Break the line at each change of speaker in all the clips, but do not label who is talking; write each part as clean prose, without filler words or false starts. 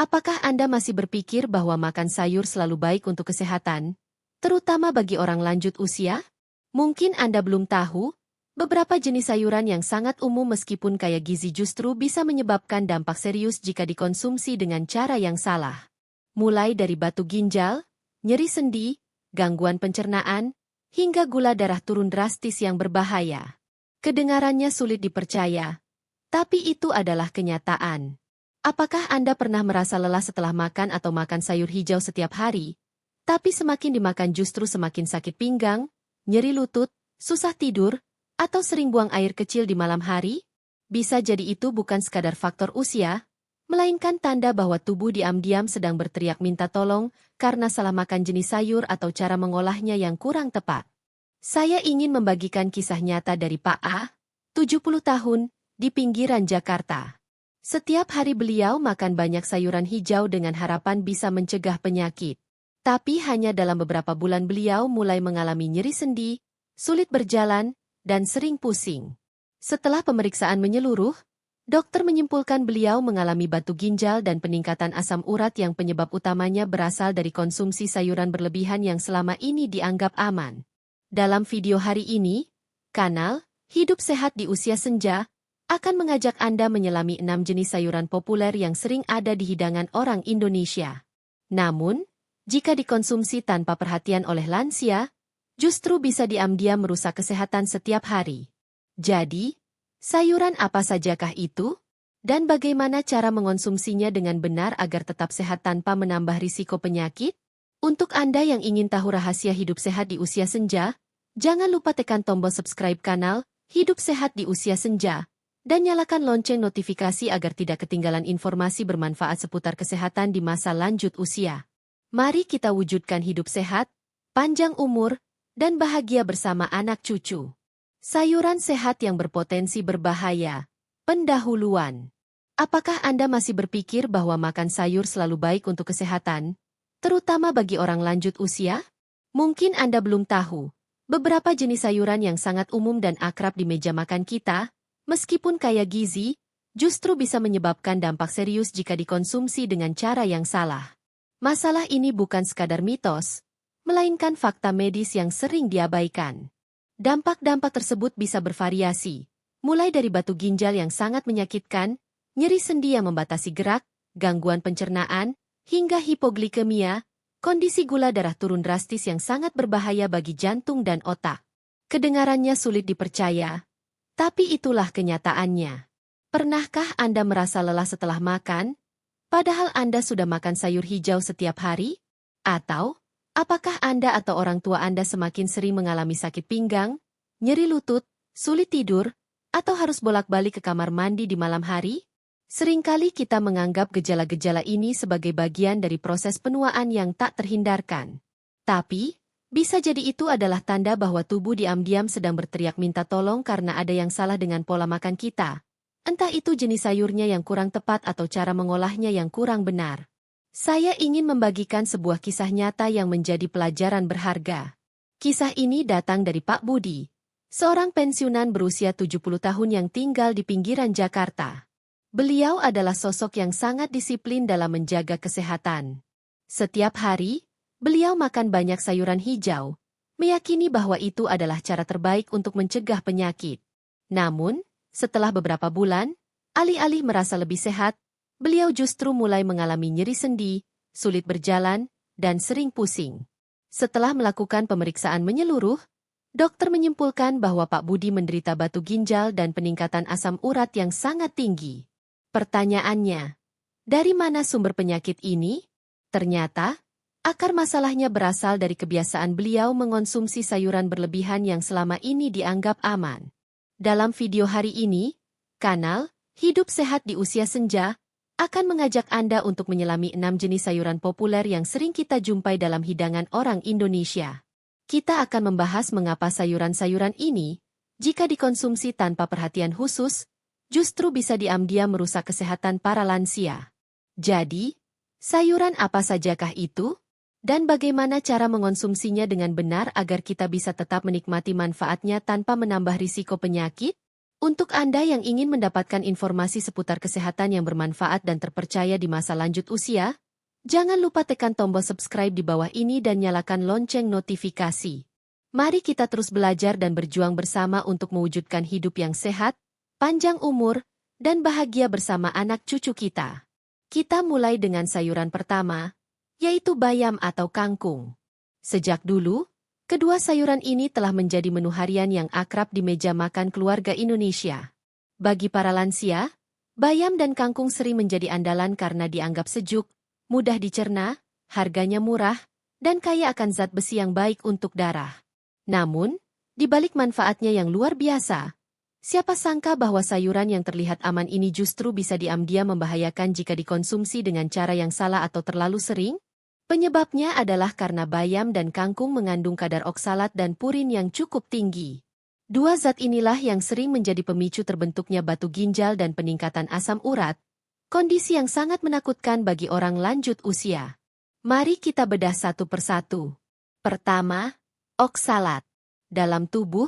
Apakah Anda masih berpikir bahwa makan sayur selalu baik untuk kesehatan, terutama bagi orang lanjut usia? Mungkin Anda belum tahu, beberapa jenis sayuran yang sangat umum meskipun kaya gizi justru bisa menyebabkan dampak serius jika dikonsumsi dengan cara yang salah. Mulai dari batu ginjal, nyeri sendi, gangguan pencernaan, hingga gula darah turun drastis yang berbahaya. Kedengarannya sulit dipercaya, tapi itu adalah kenyataan. Apakah Anda pernah merasa lelah setelah makan atau makan sayur hijau setiap hari, tapi semakin dimakan justru semakin sakit pinggang, nyeri lutut, susah tidur, atau sering buang air kecil di malam hari? Bisa jadi itu bukan sekadar faktor usia, melainkan tanda bahwa tubuh diam-diam sedang berteriak minta tolong karena salah makan jenis sayur atau cara mengolahnya yang kurang tepat. Saya ingin membagikan kisah nyata dari Pak A, 70 tahun, di pinggiran Jakarta. Setiap hari beliau makan banyak sayuran hijau dengan harapan bisa mencegah penyakit. Tapi hanya dalam beberapa bulan beliau mulai mengalami nyeri sendi, sulit berjalan, dan sering pusing. Setelah pemeriksaan menyeluruh, dokter menyimpulkan beliau mengalami batu ginjal dan peningkatan asam urat yang penyebab utamanya berasal dari konsumsi sayuran berlebihan yang selama ini dianggap aman. Dalam video hari ini, kanal Hidup Sehat di Usia Senja akan mengajak Anda menyelami 6 jenis sayuran populer yang sering ada di hidangan orang Indonesia. Namun, jika dikonsumsi tanpa perhatian oleh lansia, justru bisa diam-diam merusak kesehatan setiap hari. Jadi, sayuran apa sajakah itu? Dan bagaimana cara mengonsumsinya dengan benar agar tetap sehat tanpa menambah risiko penyakit? Untuk Anda yang ingin tahu rahasia hidup sehat di usia senja, jangan lupa tekan tombol subscribe kanal Hidup Sehat di Usia Senja, dan nyalakan lonceng notifikasi agar tidak ketinggalan informasi bermanfaat seputar kesehatan di masa lanjut usia. Mari kita wujudkan hidup sehat, panjang umur, dan bahagia bersama anak cucu. Sayuran sehat yang berpotensi berbahaya. Pendahuluan. Apakah Anda masih berpikir bahwa makan sayur selalu baik untuk kesehatan, terutama bagi orang lanjut usia? Mungkin Anda belum tahu, beberapa jenis sayuran yang sangat umum dan akrab di meja makan kita, meskipun kaya gizi, justru bisa menyebabkan dampak serius jika dikonsumsi dengan cara yang salah. Masalah ini bukan sekadar mitos, melainkan fakta medis yang sering diabaikan. Dampak-dampak tersebut bisa bervariasi, mulai dari batu ginjal yang sangat menyakitkan, nyeri sendi yang membatasi gerak, gangguan pencernaan, hingga hipoglikemia, kondisi gula darah turun drastis yang sangat berbahaya bagi jantung dan otak. Kedengarannya sulit dipercaya, tapi itulah kenyataannya. Pernahkah Anda merasa lelah setelah makan, padahal Anda sudah makan sayur hijau setiap hari? Atau, apakah Anda atau orang tua Anda semakin sering mengalami sakit pinggang, nyeri lutut, sulit tidur, atau harus bolak-balik ke kamar mandi di malam hari? Seringkali kita menganggap gejala-gejala ini sebagai bagian dari proses penuaan yang tak terhindarkan. Tapi, bisa jadi itu adalah tanda bahwa tubuh diam-diam sedang berteriak minta tolong karena ada yang salah dengan pola makan kita. Entah itu jenis sayurnya yang kurang tepat atau cara mengolahnya yang kurang benar. Saya ingin membagikan sebuah kisah nyata yang menjadi pelajaran berharga. Kisah ini datang dari Pak Budi, seorang pensiunan berusia 70 tahun yang tinggal di pinggiran Jakarta. Beliau adalah sosok yang sangat disiplin dalam menjaga kesehatan. Setiap hari, beliau makan banyak sayuran hijau, meyakini bahwa itu adalah cara terbaik untuk mencegah penyakit. Namun, setelah beberapa bulan, alih-alih merasa lebih sehat, beliau justru mulai mengalami nyeri sendi, sulit berjalan, dan sering pusing. Setelah melakukan pemeriksaan menyeluruh, dokter menyimpulkan bahwa Pak Budi menderita batu ginjal dan peningkatan asam urat yang sangat tinggi. Pertanyaannya, dari mana sumber penyakit ini? Ternyata, akar masalahnya berasal dari kebiasaan beliau mengonsumsi sayuran berlebihan yang selama ini dianggap aman. Dalam video hari ini, kanal Hidup Sehat di Usia Senja akan mengajak Anda untuk menyelami 6 jenis sayuran populer yang sering kita jumpai dalam hidangan orang Indonesia. Kita akan membahas mengapa sayuran-sayuran ini, jika dikonsumsi tanpa perhatian khusus, justru bisa diam-diam merusak kesehatan para lansia. Jadi, sayuran apa sajakah itu? Dan bagaimana cara mengonsumsinya dengan benar agar kita bisa tetap menikmati manfaatnya tanpa menambah risiko penyakit? Untuk Anda yang ingin mendapatkan informasi seputar kesehatan yang bermanfaat dan terpercaya di masa lanjut usia, jangan lupa tekan tombol subscribe di bawah ini dan nyalakan lonceng notifikasi. Mari kita terus belajar dan berjuang bersama untuk mewujudkan hidup yang sehat, panjang umur, dan bahagia bersama anak cucu kita. Kita mulai dengan sayuran pertama, yaitu bayam atau kangkung. Sejak dulu, kedua sayuran ini telah menjadi menu harian yang akrab di meja makan keluarga Indonesia. Bagi para lansia, bayam dan kangkung sering menjadi andalan karena dianggap sejuk, mudah dicerna, harganya murah, dan kaya akan zat besi yang baik untuk darah. Namun, di balik manfaatnya yang luar biasa, siapa sangka bahwa sayuran yang terlihat aman ini justru bisa diam-diam membahayakan jika dikonsumsi dengan cara yang salah atau terlalu sering? Penyebabnya adalah karena bayam dan kangkung mengandung kadar oksalat dan purin yang cukup tinggi. Dua zat inilah yang sering menjadi pemicu terbentuknya batu ginjal dan peningkatan asam urat, kondisi yang sangat menakutkan bagi orang lanjut usia. Mari kita bedah satu persatu. Pertama, oksalat. Dalam tubuh,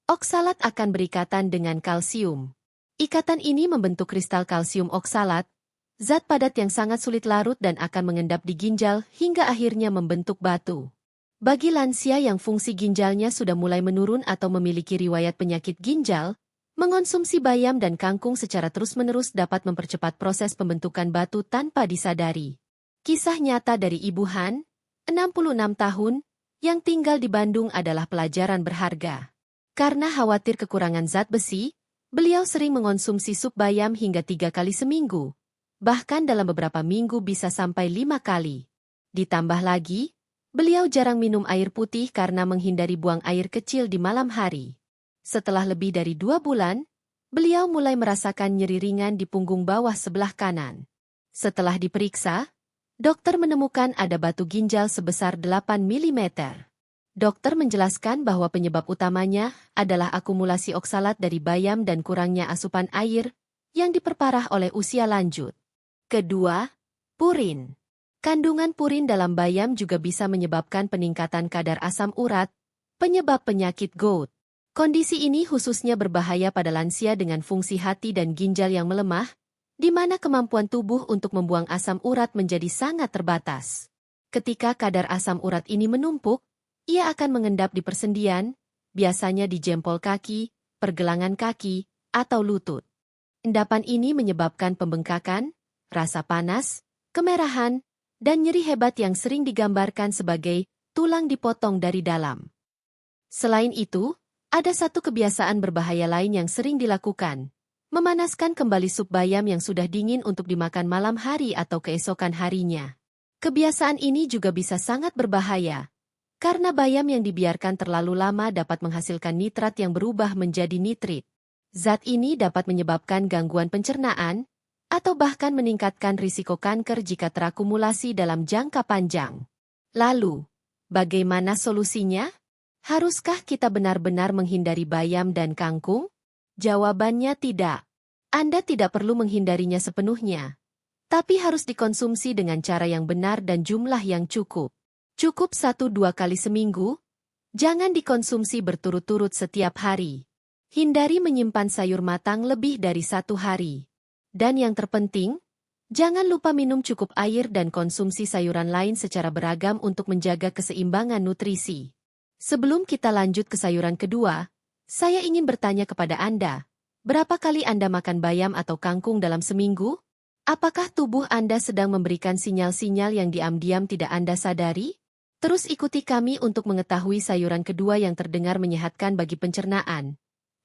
oksalat akan berikatan dengan kalsium. Ikatan ini membentuk kristal kalsium oksalat, zat padat yang sangat sulit larut dan akan mengendap di ginjal hingga akhirnya membentuk batu. Bagi lansia yang fungsi ginjalnya sudah mulai menurun atau memiliki riwayat penyakit ginjal, mengonsumsi bayam dan kangkung secara terus-menerus dapat mempercepat proses pembentukan batu tanpa disadari. Kisah nyata dari Ibu Han, 66 tahun, yang tinggal di Bandung adalah pelajaran berharga. Karena khawatir kekurangan zat besi, beliau sering mengonsumsi sup bayam hingga 3 kali seminggu. Bahkan dalam beberapa minggu bisa sampai 5 kali. Ditambah lagi, beliau jarang minum air putih karena menghindari buang air kecil di malam hari. Setelah lebih dari 2 bulan, beliau mulai merasakan nyeri ringan di punggung bawah sebelah kanan. Setelah diperiksa, dokter menemukan ada batu ginjal sebesar 8 mm. Dokter menjelaskan bahwa penyebab utamanya adalah akumulasi oksalat dari bayam dan kurangnya asupan air yang diperparah oleh usia lanjut. Kedua, purin. Kandungan purin dalam bayam juga bisa menyebabkan peningkatan kadar asam urat, penyebab penyakit gout. Kondisi ini khususnya berbahaya pada lansia dengan fungsi hati dan ginjal yang melemah, di mana kemampuan tubuh untuk membuang asam urat menjadi sangat terbatas. Ketika kadar asam urat ini menumpuk, ia akan mengendap di persendian, biasanya di jempol kaki, pergelangan kaki, atau lutut. Endapan ini menyebabkan pembengkakan, rasa panas, kemerahan, dan nyeri hebat yang sering digambarkan sebagai tulang dipotong dari dalam. Selain itu, ada satu kebiasaan berbahaya lain yang sering dilakukan, memanaskan kembali sup bayam yang sudah dingin untuk dimakan malam hari atau keesokan harinya. Kebiasaan ini juga bisa sangat berbahaya, karena bayam yang dibiarkan terlalu lama dapat menghasilkan nitrat yang berubah menjadi nitrit. Zat ini dapat menyebabkan gangguan pencernaan, atau bahkan meningkatkan risiko kanker jika terakumulasi dalam jangka panjang. Lalu, bagaimana solusinya? Haruskah kita benar-benar menghindari bayam dan kangkung? Jawabannya tidak. Anda tidak perlu menghindarinya sepenuhnya, tapi harus dikonsumsi dengan cara yang benar dan jumlah yang cukup. Cukup 1-2 kali seminggu, jangan dikonsumsi berturut-turut setiap hari. Hindari menyimpan sayur matang lebih dari 1 hari. Dan yang terpenting, jangan lupa minum cukup air dan konsumsi sayuran lain secara beragam untuk menjaga keseimbangan nutrisi. Sebelum kita lanjut ke sayuran kedua, saya ingin bertanya kepada Anda, berapa kali Anda makan bayam atau kangkung dalam seminggu? Apakah tubuh Anda sedang memberikan sinyal-sinyal yang diam-diam tidak Anda sadari? Terus ikuti kami untuk mengetahui sayuran kedua yang terdengar menyehatkan bagi pencernaan,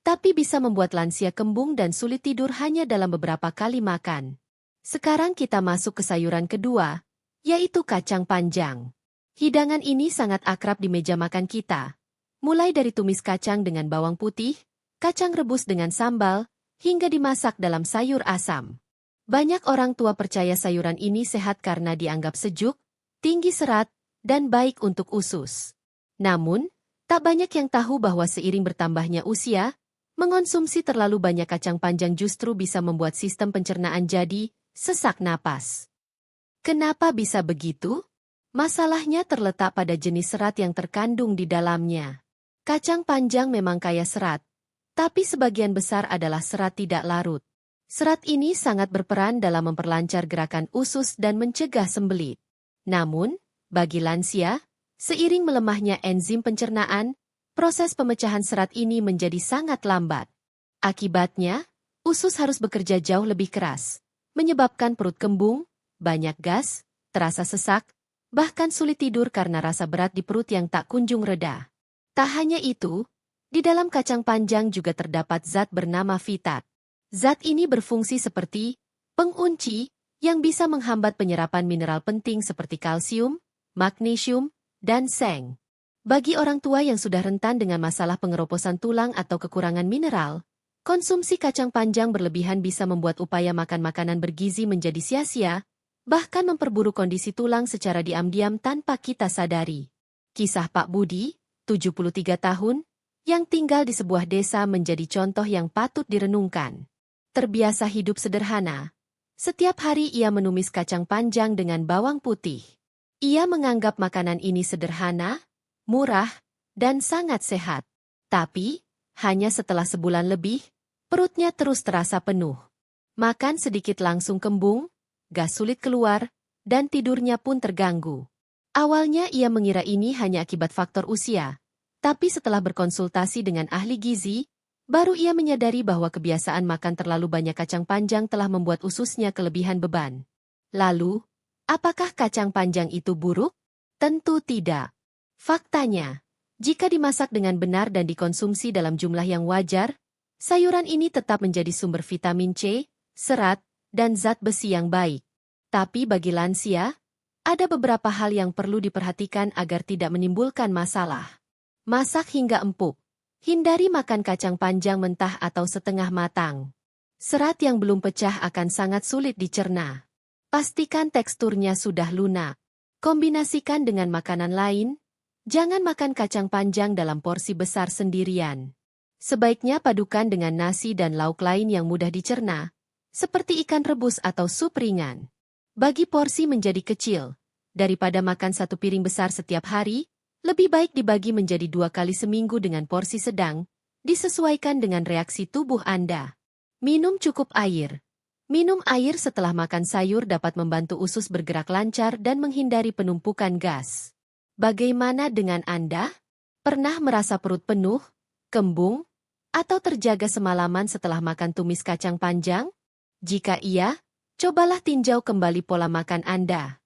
tapi bisa membuat lansia kembung dan sulit tidur hanya dalam beberapa kali makan. Sekarang kita masuk ke sayuran kedua, yaitu kacang panjang. Hidangan ini sangat akrab di meja makan kita, mulai dari tumis kacang dengan bawang putih, kacang rebus dengan sambal, hingga dimasak dalam sayur asam. Banyak orang tua percaya sayuran ini sehat karena dianggap sejuk, tinggi serat, dan baik untuk usus. Namun, tak banyak yang tahu bahwa seiring bertambahnya usia, mengonsumsi terlalu banyak kacang panjang justru bisa membuat sistem pencernaan jadi sesak napas. Kenapa bisa begitu? Masalahnya terletak pada jenis serat yang terkandung di dalamnya. Kacang panjang memang kaya serat, Tapi sebagian besar adalah serat tidak larut. Serat ini sangat berperan dalam memperlancar gerakan usus dan mencegah sembelit. Namun, bagi lansia, seiring melemahnya enzim pencernaan, proses pemecahan serat ini menjadi sangat lambat. Akibatnya, usus harus bekerja jauh lebih keras, menyebabkan perut kembung, banyak gas, terasa sesak, bahkan sulit tidur karena rasa berat di perut yang tak kunjung reda. Tak hanya itu, di dalam kacang panjang juga terdapat zat bernama fitat. Zat ini berfungsi seperti pengunci yang bisa menghambat penyerapan mineral penting seperti kalsium, magnesium, dan seng. Bagi orang tua yang sudah rentan dengan masalah pengeroposan tulang atau kekurangan mineral, konsumsi kacang panjang berlebihan bisa membuat upaya makan makanan bergizi menjadi sia-sia, bahkan memperburuk kondisi tulang secara diam-diam tanpa kita sadari. Kisah Pak Budi, 73 tahun, yang tinggal di sebuah desa menjadi contoh yang patut direnungkan. Terbiasa hidup sederhana. Setiap hari ia menumis kacang panjang dengan bawang putih. Ia menganggap makanan ini sederhana, murah, dan sangat sehat. Tapi, hanya setelah sebulan lebih, perutnya terus terasa penuh. Makan sedikit langsung kembung, gas sulit keluar, dan tidurnya pun terganggu. Awalnya ia mengira ini hanya akibat faktor usia. Tapi setelah berkonsultasi dengan ahli gizi, baru ia menyadari bahwa kebiasaan makan terlalu banyak kacang panjang telah membuat ususnya kelebihan beban. Lalu, apakah kacang panjang itu buruk? Tentu tidak. Faktanya, jika dimasak dengan benar dan dikonsumsi dalam jumlah yang wajar, sayuran ini tetap menjadi sumber vitamin C, serat, dan zat besi yang baik. Tapi bagi lansia, ada beberapa hal yang perlu diperhatikan agar tidak menimbulkan masalah. Masak hingga empuk. Hindari makan kacang panjang mentah atau setengah matang. Serat yang belum pecah akan sangat sulit dicerna. Pastikan teksturnya sudah lunak. Kombinasikan dengan makanan lain. Jangan makan kacang panjang dalam porsi besar sendirian. Sebaiknya padukan dengan nasi dan lauk lain yang mudah dicerna, seperti ikan rebus atau sup ringan. Bagi porsi menjadi kecil. Daripada makan satu piring besar setiap hari, lebih baik dibagi menjadi 2 kali seminggu dengan porsi sedang, disesuaikan dengan reaksi tubuh Anda. Minum cukup air. Minum air setelah makan sayur dapat membantu usus bergerak lancar dan menghindari penumpukan gas. Bagaimana dengan Anda? Pernah merasa perut penuh, kembung, atau terjaga semalaman setelah makan tumis kacang panjang? Jika iya, cobalah tinjau kembali pola makan Anda.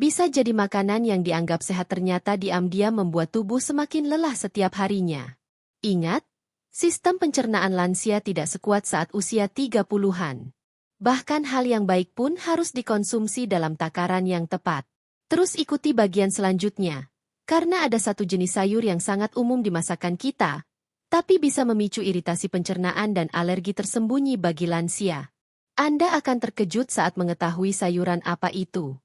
Bisa jadi makanan yang dianggap sehat ternyata diam-diam membuat tubuh semakin lelah setiap harinya. Ingat, sistem pencernaan lansia tidak sekuat saat usia 30-an. Bahkan hal yang baik pun harus dikonsumsi dalam takaran yang tepat. Terus ikuti bagian selanjutnya. Karena ada satu jenis sayur yang sangat umum di masakan kita, tapi bisa memicu iritasi pencernaan dan alergi tersembunyi bagi lansia. Anda akan terkejut saat mengetahui sayuran apa itu.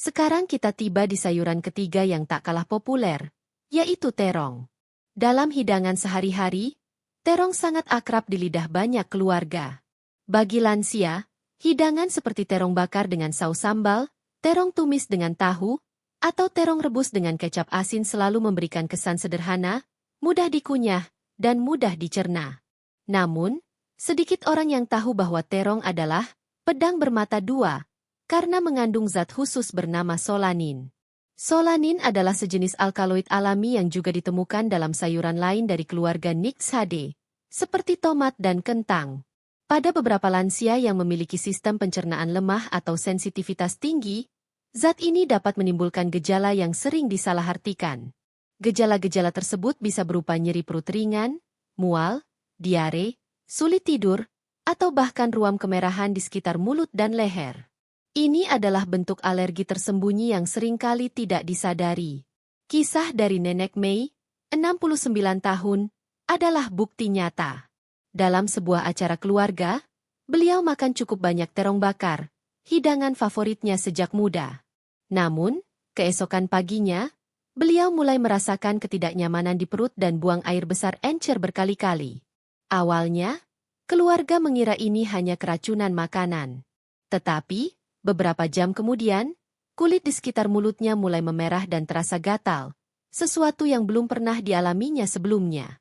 Sekarang kita tiba di sayuran ketiga yang tak kalah populer, yaitu terong. Dalam hidangan sehari-hari, terong sangat akrab di lidah banyak keluarga. Bagi lansia, hidangan seperti terong bakar dengan saus sambal, terong tumis dengan tahu, atau terong rebus dengan kecap asin selalu memberikan kesan sederhana, mudah dikunyah, dan mudah dicerna. Namun, sedikit orang yang tahu bahwa terong adalah pedang bermata dua, karena mengandung zat khusus bernama solanin. Solanin adalah sejenis alkaloid alami yang juga ditemukan dalam sayuran lain dari keluarga Nixaceae, seperti tomat dan kentang. Pada beberapa lansia yang memiliki sistem pencernaan lemah atau sensitivitas tinggi, zat ini dapat menimbulkan gejala yang sering disalahartikan. Gejala-gejala tersebut bisa berupa nyeri perut ringan, mual, diare, sulit tidur, atau bahkan ruam kemerahan di sekitar mulut dan leher. Ini adalah bentuk alergi tersembunyi yang seringkali tidak disadari. Kisah dari Nenek Mei, 69 tahun, adalah bukti nyata. Dalam sebuah acara keluarga, beliau makan cukup banyak terong bakar, hidangan favoritnya sejak muda. Namun, keesokan paginya, beliau mulai merasakan ketidaknyamanan di perut dan buang air besar encer berkali-kali. Awalnya, keluarga mengira ini hanya keracunan makanan. Tetapi, beberapa jam kemudian, kulit di sekitar mulutnya mulai memerah dan terasa gatal, sesuatu yang belum pernah dialaminya sebelumnya.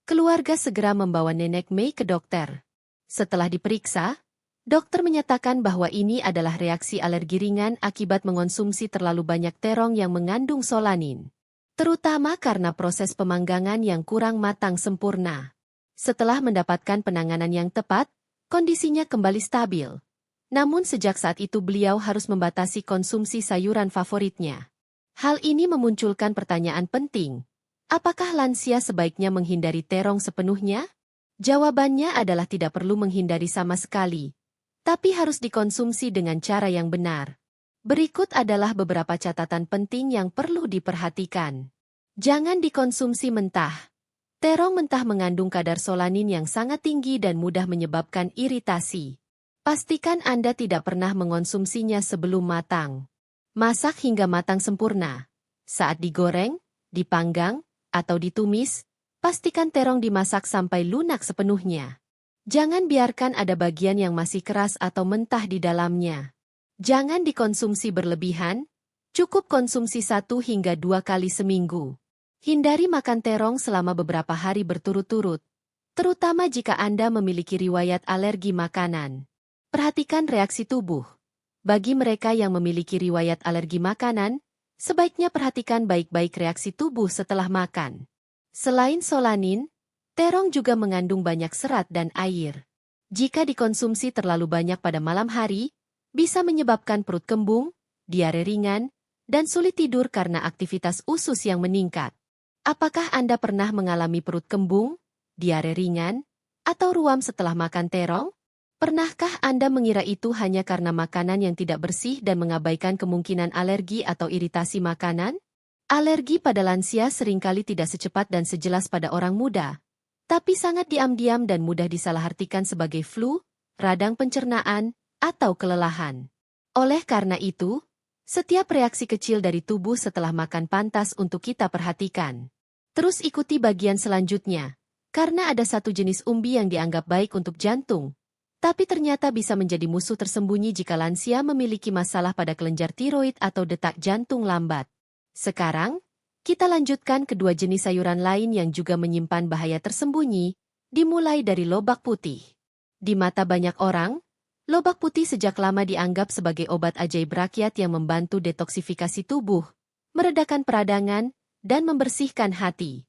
Keluarga segera membawa Nenek Mei ke dokter. Setelah diperiksa, dokter menyatakan bahwa ini adalah reaksi alergi ringan akibat mengonsumsi terlalu banyak terong yang mengandung solanin. Terutama karena proses pemanggangan yang kurang matang sempurna. Setelah mendapatkan penanganan yang tepat, kondisinya kembali stabil. Namun sejak saat itu beliau harus membatasi konsumsi sayuran favoritnya. Hal ini memunculkan pertanyaan penting. Apakah lansia sebaiknya menghindari terong sepenuhnya? Jawabannya adalah tidak perlu menghindari sama sekali, tapi harus dikonsumsi dengan cara yang benar. Berikut adalah beberapa catatan penting yang perlu diperhatikan. Jangan dikonsumsi mentah. Terong mentah mengandung kadar solanin yang sangat tinggi dan mudah menyebabkan iritasi. Pastikan Anda tidak pernah mengonsumsinya sebelum matang. Masak hingga matang sempurna. Saat digoreng, dipanggang, atau ditumis, pastikan terong dimasak sampai lunak sepenuhnya. Jangan biarkan ada bagian yang masih keras atau mentah di dalamnya. Jangan dikonsumsi berlebihan, cukup konsumsi 1 hingga 2 kali seminggu. Hindari makan terong selama beberapa hari berturut-turut, terutama jika Anda memiliki riwayat alergi makanan. Perhatikan reaksi tubuh. Bagi mereka yang memiliki riwayat alergi makanan, sebaiknya perhatikan baik-baik reaksi tubuh setelah makan. Selain solanin, terong juga mengandung banyak serat dan air. Jika dikonsumsi terlalu banyak pada malam hari, bisa menyebabkan perut kembung, diare ringan, dan sulit tidur karena aktivitas usus yang meningkat. Apakah Anda pernah mengalami perut kembung, diare ringan, atau ruam setelah makan terong? Pernahkah Anda mengira itu hanya karena makanan yang tidak bersih dan mengabaikan kemungkinan alergi atau iritasi makanan? Alergi pada lansia seringkali tidak secepat dan sejelas pada orang muda, tapi sangat diam-diam dan mudah disalahartikan sebagai flu, radang pencernaan, atau kelelahan. Oleh karena itu, setiap reaksi kecil dari tubuh setelah makan pantas untuk kita perhatikan. Terus ikuti bagian selanjutnya, karena ada satu jenis umbi yang dianggap baik untuk jantung, tapi ternyata bisa menjadi musuh tersembunyi jika lansia memiliki masalah pada kelenjar tiroid atau detak jantung lambat. Sekarang, kita lanjutkan kedua jenis sayuran lain yang juga menyimpan bahaya tersembunyi, dimulai dari lobak putih. Di mata banyak orang, lobak putih sejak lama dianggap sebagai obat ajaib rakyat yang membantu detoksifikasi tubuh, meredakan peradangan, dan membersihkan hati.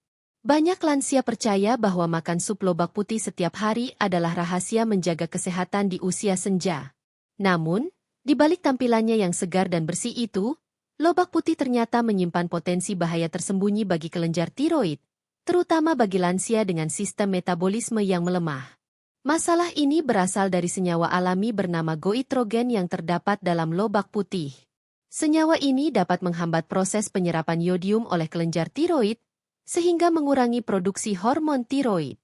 Banyak lansia percaya bahwa makan sup lobak putih setiap hari adalah rahasia menjaga kesehatan di usia senja. Namun, di balik tampilannya yang segar dan bersih itu, lobak putih ternyata menyimpan potensi bahaya tersembunyi bagi kelenjar tiroid, terutama bagi lansia dengan sistem metabolisme yang melemah. Masalah ini berasal dari senyawa alami bernama goitrogen yang terdapat dalam lobak putih. Senyawa ini dapat menghambat proses penyerapan yodium oleh kelenjar tiroid, sehingga mengurangi produksi hormon tiroid.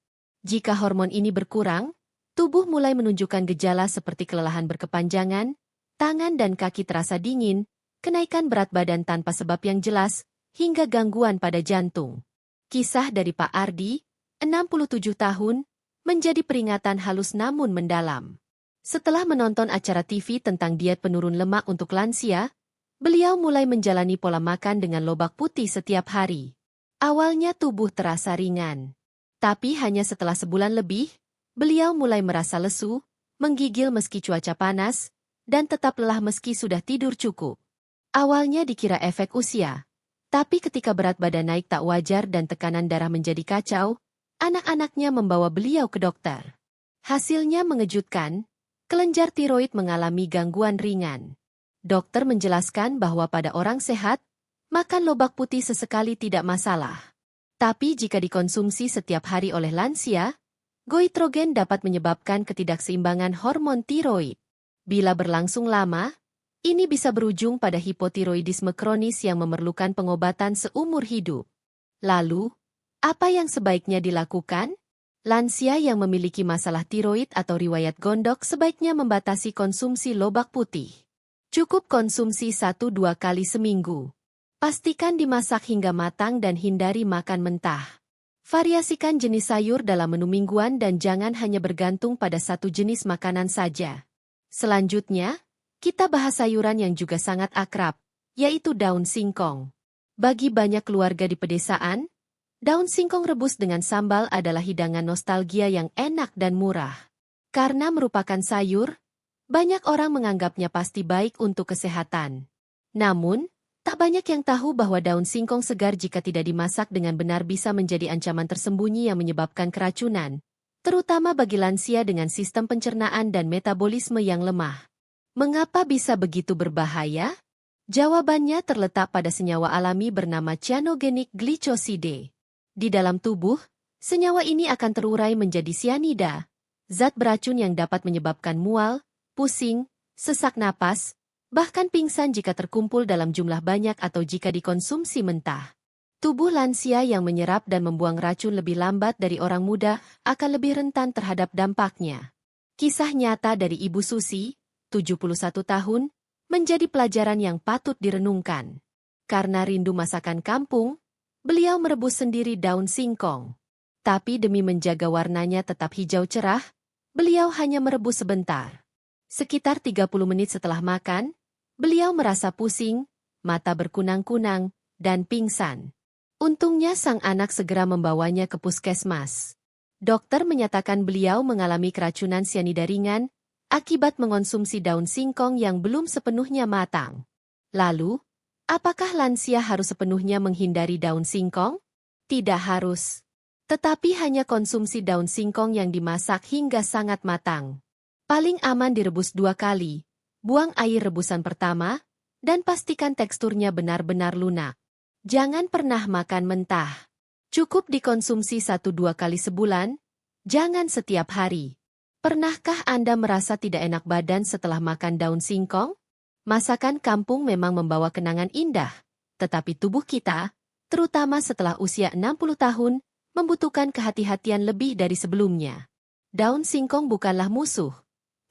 Jika hormon ini berkurang, tubuh mulai menunjukkan gejala seperti kelelahan berkepanjangan, tangan dan kaki terasa dingin, kenaikan berat badan tanpa sebab yang jelas, hingga gangguan pada jantung. Kisah dari Pak Ardi, 67 tahun, menjadi peringatan halus namun mendalam. Setelah menonton acara TV tentang diet penurun lemak untuk lansia, beliau mulai menjalani pola makan dengan lobak putih setiap hari. Awalnya tubuh terasa ringan. Tapi hanya setelah sebulan lebih, beliau mulai merasa lesu, menggigil meski cuaca panas, dan tetap lelah meski sudah tidur cukup. Awalnya dikira efek usia, tapi ketika berat badan naik tak wajar dan tekanan darah menjadi kacau, anak-anaknya membawa beliau ke dokter. Hasilnya mengejutkan, kelenjar tiroid mengalami gangguan ringan. Dokter menjelaskan bahwa pada orang sehat, makan lobak putih sesekali tidak masalah. Tapi jika dikonsumsi setiap hari oleh lansia, goitrogen dapat menyebabkan ketidakseimbangan hormon tiroid. Bila berlangsung lama, ini bisa berujung pada hipotiroidisme kronis yang memerlukan pengobatan seumur hidup. Lalu, apa yang sebaiknya dilakukan? Lansia yang memiliki masalah tiroid atau riwayat gondok sebaiknya membatasi konsumsi lobak putih. Cukup konsumsi 1-2 kali seminggu. Pastikan dimasak hingga matang dan hindari makan mentah. Variasikan jenis sayur dalam menu mingguan dan jangan hanya bergantung pada satu jenis makanan saja. Selanjutnya, kita bahas sayuran yang juga sangat akrab, yaitu daun singkong. Bagi banyak keluarga di pedesaan, Daun singkong rebus dengan sambal adalah hidangan nostalgia yang enak dan murah. Karena merupakan sayur, banyak orang menganggapnya pasti baik untuk kesehatan. Namun, tak banyak yang tahu bahwa daun singkong segar jika tidak dimasak dengan benar bisa menjadi ancaman tersembunyi yang menyebabkan keracunan, terutama bagi lansia dengan sistem pencernaan dan metabolisme yang lemah. Mengapa bisa begitu berbahaya? Jawabannya terletak pada senyawa alami bernama cyanogenic glycoside. Di dalam tubuh, senyawa ini akan terurai menjadi sianida, zat beracun yang dapat menyebabkan mual, pusing, sesak napas, bahkan pingsan jika terkumpul dalam jumlah banyak atau jika dikonsumsi mentah. Tubuh lansia yang menyerap dan membuang racun lebih lambat dari orang muda akan lebih rentan terhadap dampaknya. Kisah nyata dari Ibu Susi, 71 tahun, menjadi pelajaran yang patut direnungkan. Karena rindu masakan kampung, beliau merebus sendiri daun singkong. Tapi demi menjaga warnanya tetap hijau cerah, beliau hanya merebus sebentar. Sekitar 30 menit setelah makan, beliau merasa pusing, mata berkunang-kunang, dan pingsan. Untungnya sang anak segera membawanya ke puskesmas. Dokter menyatakan beliau mengalami keracunan sianida ringan akibat mengonsumsi daun singkong yang belum sepenuhnya matang. Lalu, apakah lansia harus sepenuhnya menghindari daun singkong? Tidak harus. Tetapi hanya konsumsi daun singkong yang dimasak hingga sangat matang. Paling aman direbus 2 kali. Buang air rebusan pertama, dan pastikan teksturnya benar-benar lunak. Jangan pernah makan mentah. Cukup dikonsumsi 1-2 kali sebulan, jangan setiap hari. Pernahkah Anda merasa tidak enak badan setelah makan daun singkong? Masakan kampung memang membawa kenangan indah, tetapi tubuh kita, terutama setelah usia 60 tahun, membutuhkan kehati-hatian lebih dari sebelumnya. Daun singkong bukanlah musuh,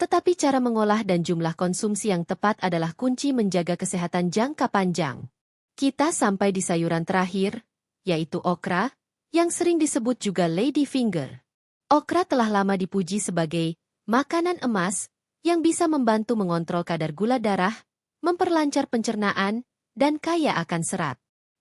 tetapi cara mengolah dan jumlah konsumsi yang tepat adalah kunci menjaga kesehatan jangka panjang. Kita sampai di sayuran terakhir, yaitu okra, yang sering disebut juga lady finger. Okra telah lama dipuji sebagai makanan emas yang bisa membantu mengontrol kadar gula darah, memperlancar pencernaan, dan kaya akan serat.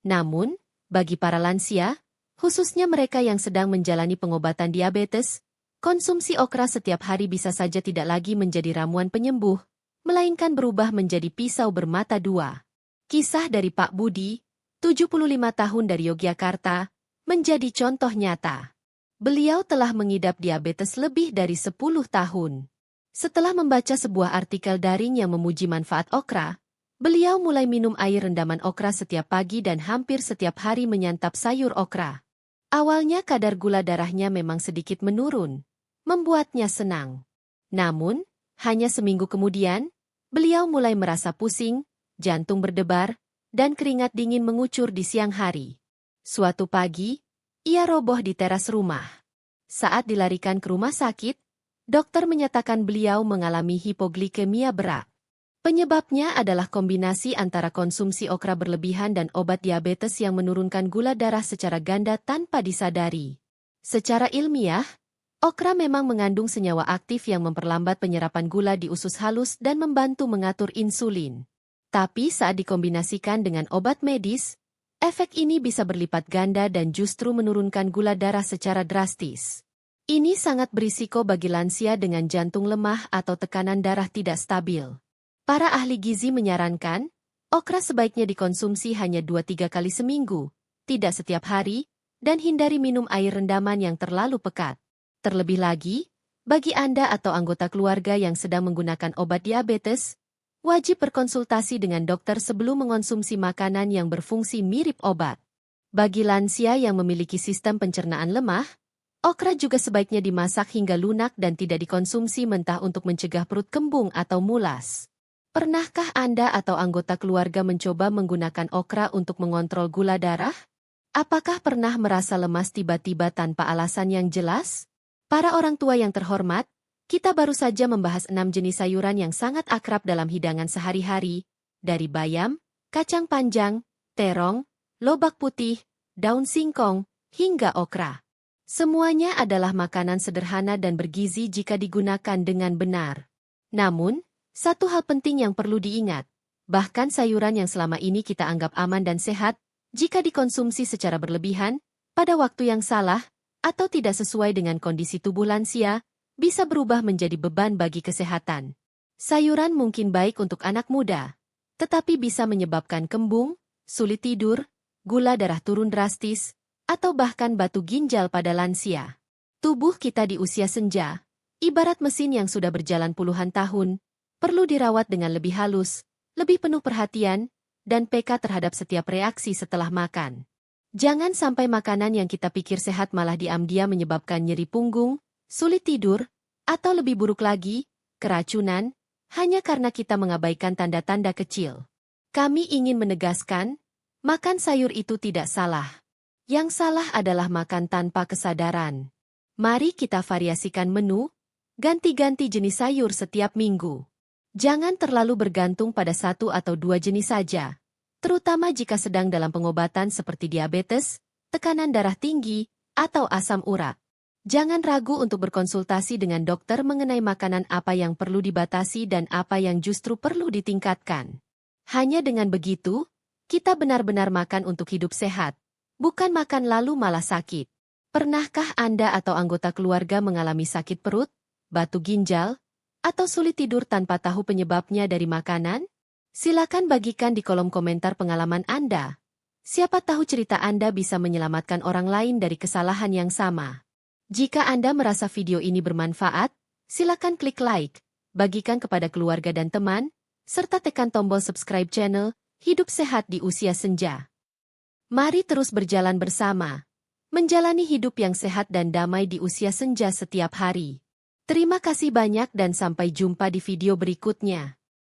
Namun, bagi para lansia, khususnya mereka yang sedang menjalani pengobatan diabetes, konsumsi okra setiap hari bisa saja tidak lagi menjadi ramuan penyembuh, melainkan berubah menjadi pisau bermata dua. Kisah dari Pak Budi, 75 tahun dari Yogyakarta, menjadi contoh nyata. Beliau telah mengidap diabetes lebih dari 10 tahun. Setelah membaca sebuah artikel daring yang memuji manfaat okra, beliau mulai minum air rendaman okra setiap pagi dan hampir setiap hari menyantap sayur okra. Awalnya kadar gula darahnya memang sedikit menurun, membuatnya senang. Namun, hanya seminggu kemudian, beliau mulai merasa pusing, jantung berdebar, dan keringat dingin mengucur di siang hari. Suatu pagi, ia roboh di teras rumah. Saat dilarikan ke rumah sakit, dokter menyatakan beliau mengalami hipoglikemia berat. Penyebabnya adalah kombinasi antara konsumsi okra berlebihan dan obat diabetes yang menurunkan gula darah secara ganda tanpa disadari. Secara ilmiah, okra memang mengandung senyawa aktif yang memperlambat penyerapan gula di usus halus dan membantu mengatur insulin. Tapi saat dikombinasikan dengan obat medis, efek ini bisa berlipat ganda dan justru menurunkan gula darah secara drastis. Ini sangat berisiko bagi lansia dengan jantung lemah atau tekanan darah tidak stabil. Para ahli gizi menyarankan, okra sebaiknya dikonsumsi hanya 2-3 kali seminggu, tidak setiap hari, dan hindari minum air rendaman yang terlalu pekat. Terlebih lagi, bagi Anda atau anggota keluarga yang sedang menggunakan obat diabetes, wajib berkonsultasi dengan dokter sebelum mengonsumsi makanan yang berfungsi mirip obat. Bagi lansia yang memiliki sistem pencernaan lemah, okra juga sebaiknya dimasak hingga lunak dan tidak dikonsumsi mentah untuk mencegah perut kembung atau mulas. Pernahkah Anda atau anggota keluarga mencoba menggunakan okra untuk mengontrol gula darah? Apakah pernah merasa lemas tiba-tiba tanpa alasan yang jelas? Para orang tua yang terhormat, kita baru saja membahas 6 jenis sayuran yang sangat akrab dalam hidangan sehari-hari, dari bayam, kacang panjang, terong, lobak putih, daun singkong, hingga okra. Semuanya adalah makanan sederhana dan bergizi jika digunakan dengan benar. Namun, satu hal penting yang perlu diingat, bahkan sayuran yang selama ini kita anggap aman dan sehat, jika dikonsumsi secara berlebihan, pada waktu yang salah, atau tidak sesuai dengan kondisi tubuh lansia, bisa berubah menjadi beban bagi kesehatan. Sayuran mungkin baik untuk anak muda, tetapi bisa menyebabkan kembung, sulit tidur, gula darah turun drastis, atau bahkan batu ginjal pada lansia. Tubuh kita di usia senja, ibarat mesin yang sudah berjalan puluhan tahun, perlu dirawat dengan lebih halus, lebih penuh perhatian, dan peka terhadap setiap reaksi setelah makan. Jangan sampai makanan yang kita pikir sehat malah diam-diam menyebabkan nyeri punggung, sulit tidur, atau lebih buruk lagi, keracunan, hanya karena kita mengabaikan tanda-tanda kecil. Kami ingin menegaskan, makan sayur itu tidak salah. Yang salah adalah makan tanpa kesadaran. Mari kita variasikan menu, ganti-ganti jenis sayur setiap minggu. Jangan terlalu bergantung pada satu atau dua jenis saja, terutama jika sedang dalam pengobatan seperti diabetes, tekanan darah tinggi, atau asam urat. Jangan ragu untuk berkonsultasi dengan dokter mengenai makanan apa yang perlu dibatasi dan apa yang justru perlu ditingkatkan. Hanya dengan begitu, kita benar-benar makan untuk hidup sehat, bukan makan lalu malah sakit. Pernahkah Anda atau anggota keluarga mengalami sakit perut, batu ginjal, atau sulit tidur tanpa tahu penyebabnya dari makanan? Silakan bagikan di kolom komentar pengalaman Anda. Siapa tahu cerita Anda bisa menyelamatkan orang lain dari kesalahan yang sama. Jika Anda merasa video ini bermanfaat, silakan klik like, bagikan kepada keluarga dan teman, serta tekan tombol subscribe channel Hidup Sehat di Usia Senja. Mari terus berjalan bersama, menjalani hidup yang sehat dan damai di usia senja setiap hari. Terima kasih banyak dan sampai jumpa di video berikutnya.